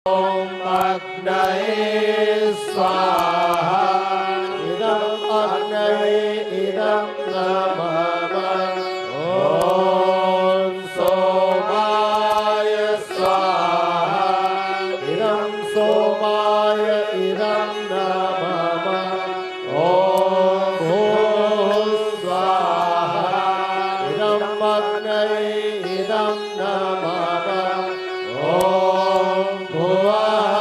ॐ अग्नये स्वाहा इदम् अग्नये इदं नमः ॐ सोमाय स्वाहा इदं सोमाय इदं नमः ॐ भूस्वाहा इदम् अग्नये इदं नमः ॐ भुवः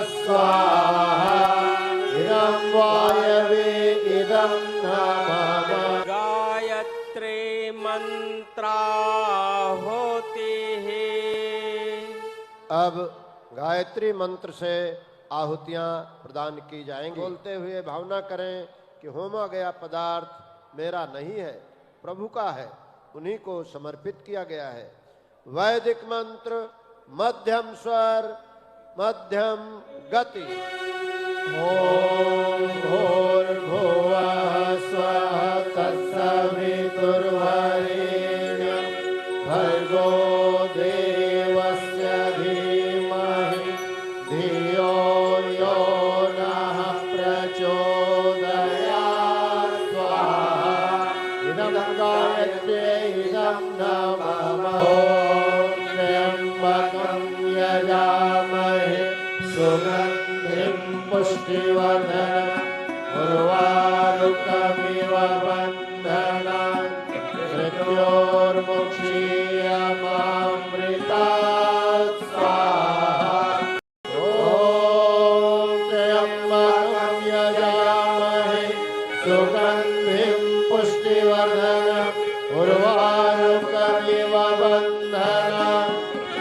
स्वाहा इदं वायवे इदं नमः। गायत्री मंत्रा होती है। अब गायत्री मंत्र से आहुतियां प्रदान की जाएंगी। बोलते हुए भावना करें कि होमा गया पदार्थ मेरा नहीं है, प्रभु का है, उन्हीं को समर्पित किया गया है। वैदिक मंत्र मध्यम स्वर मध्यम गति। ओम भूर्भुवः स्वः तत्सवितुर्वरेण्यं भर्गो देवस्य धीमहि धियो यो नः प्रचोदयात् स्वाहा इदं गायत्र्यै इदं नमः। यजामहे सुगन्धिं पुष्टिवर्धनम् उर्वारुकमिव बन्धनान् मृत्योर्मुक्षीयमामृतात् स्वाहा। ॐ त्र्यम्बकं यजामहे सुगन्धिं पुष्टिवर्धनम् उर्वारुकमिव बन्धनान्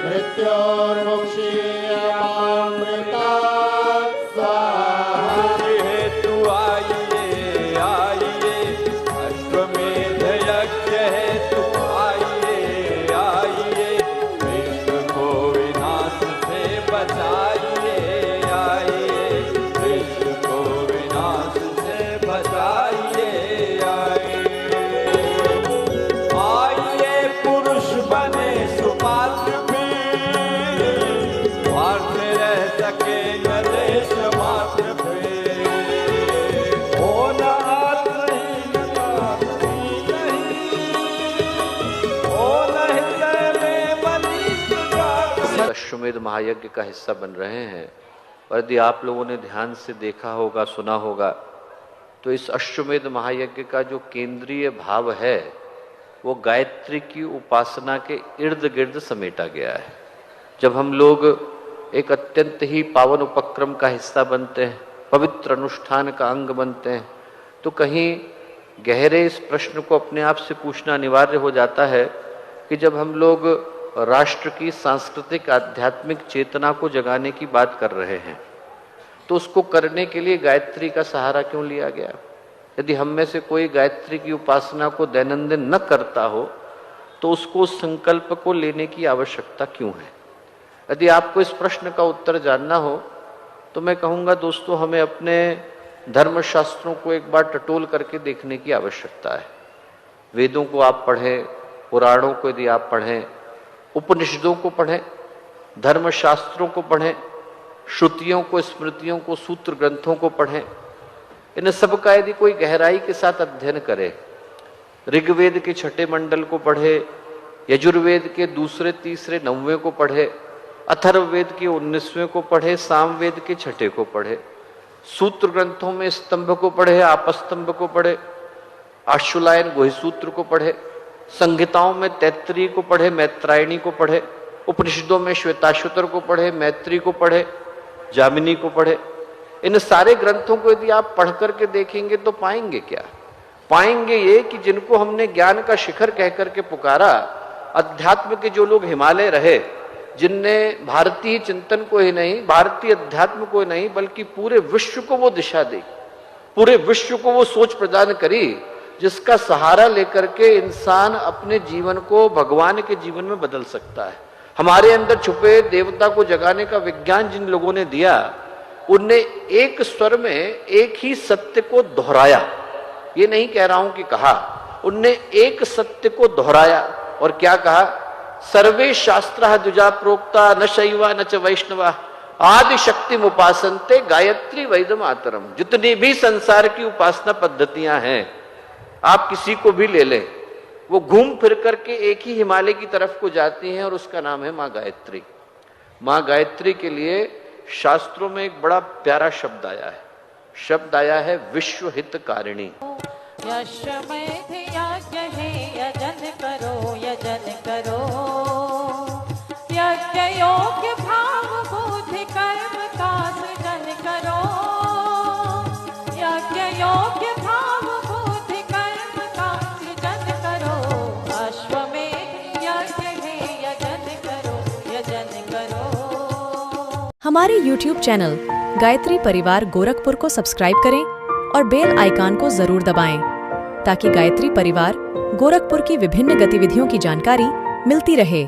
मृत्योर्मुक्षीयमामृतात् स्वाहा। हेतु आइए आइए अश्वमेध यज्ञ हेतु आइए आइए विश्व को विनाश से बचाइए आइए विश्व को विनाश से बचाइए आइए पुरुष बने सुपात्र अश्वमेध महायज्ञ का हिस्सा बन रहे हैं। और यदि आप लोगों ने ध्यान से देखा होगा, सुना होगा, तो इस अश्वमेध महायज्ञ का जो केंद्रीय भाव है वो गायत्री की उपासना के इर्द गिर्द समेटा गया है। जब हम लोग एक अत्यंत ही पावन उपक्रम का हिस्सा बनते हैं, पवित्र अनुष्ठान का अंग बनते हैं, तो कहीं गहरे इस प्रश्न को अपने आप से पूछना अनिवार्य हो जाता है कि जब हम लोग राष्ट्र की सांस्कृतिक आध्यात्मिक चेतना को जगाने की बात कर रहे हैं तो उसको करने के लिए गायत्री का सहारा क्यों लिया गया? यदि हम में से कोई गायत्री की उपासना को दैनंदिन न करता हो तो उसको उस संकल्प को लेने की आवश्यकता क्यों है? यदि आपको इस प्रश्न का उत्तर जानना हो तो मैं कहूँगा दोस्तों, हमें अपने धर्मशास्त्रों को एक बार टटोल करके देखने की आवश्यकता है। वेदों को आप पढ़ें, पुराणों को यदि आप पढ़ें, उपनिषदों को पढ़ें, धर्मशास्त्रों को पढ़ें, श्रुतियों को, स्मृतियों को, सूत्र ग्रंथों को पढ़ें, इन सब का यदि कोई गहराई के साथ अध्ययन करे, ऋग्वेद के छठे मंडल को पढ़े, यजुर्वेद के दूसरे, तीसरे, 9वें को पढ़े, अथर्ववेद के 19वें को पढ़े, सामवेद के छठे को पढ़े, सूत्र ग्रंथों में स्तंभ को पढ़े, आपस्तंभ को पढ़े, आशुलायन गुह्यसूत्र को पढ़े, संहिताओं में तैत्तरीय को पढ़े, मैत्रायणी को पढ़े, उपनिषदों में श्वेताश्वतर को पढ़े, मैत्री को पढ़े, जामिनी को पढ़े। इन सारे ग्रंथों को यदि आप पढ़ करके देखेंगे तो पाएंगे क्या? पाएंगे ये कि जिनको हमने ज्ञान का शिखर कह करके पुकारा, अध्यात्म के जो लोग हिमालय रहे, जिनने भारतीय चिंतन को ही नहीं, भारतीय अध्यात्म को ही नहीं, बल्कि पूरे विश्व को वो दिशा दी, पूरे विश्व को वो सोच प्रदान करी, जिसका सहारा लेकर के इंसान अपने जीवन को भगवान के जीवन में बदल सकता है। हमारे अंदर छुपे देवता को जगाने का विज्ञान जिन लोगों ने दिया, उनने एक स्वर में एक ही सत्य को दोहराया। ये नहीं कह रहा हूं कि कहा, उनने एक सत्य को दोहराया और क्या कहा? सर्वे शास्त्र द्विजा प्रोक्ता न शैवा न च वैष्णवा। आदि शक्ति उपासनते गायत्री वैद मातरम। जितनी भी संसार की उपासना पद्धतियां हैं, आप किसी को भी ले लें, वो घूम फिर करके एक ही हिमालय की तरफ को जाती हैं और उसका नाम है मां गायत्री। मां गायत्री के लिए शास्त्रों में एक बड़ा प्यारा शब्द आया है, शब्द आया है विश्व हितकारिणी। यज्ञ यजन करो, यजन करो, यज्ञ योग्य भाव बुद्धि कर्म का सृजन करो, यज्ञ योग्य भाव बुद्धि कर्म का सृजन करो। अश्वमेध यज्ञ है, यजन करो, यजन करो। हमारे YouTube चैनल गायत्री परिवार गोरखपुर को सब्सक्राइब करें और बेल आइकन को जरूर दबाएं, ताकि गायत्री परिवार गोरखपुर की विभिन्न गतिविधियों की जानकारी मिलती रहे।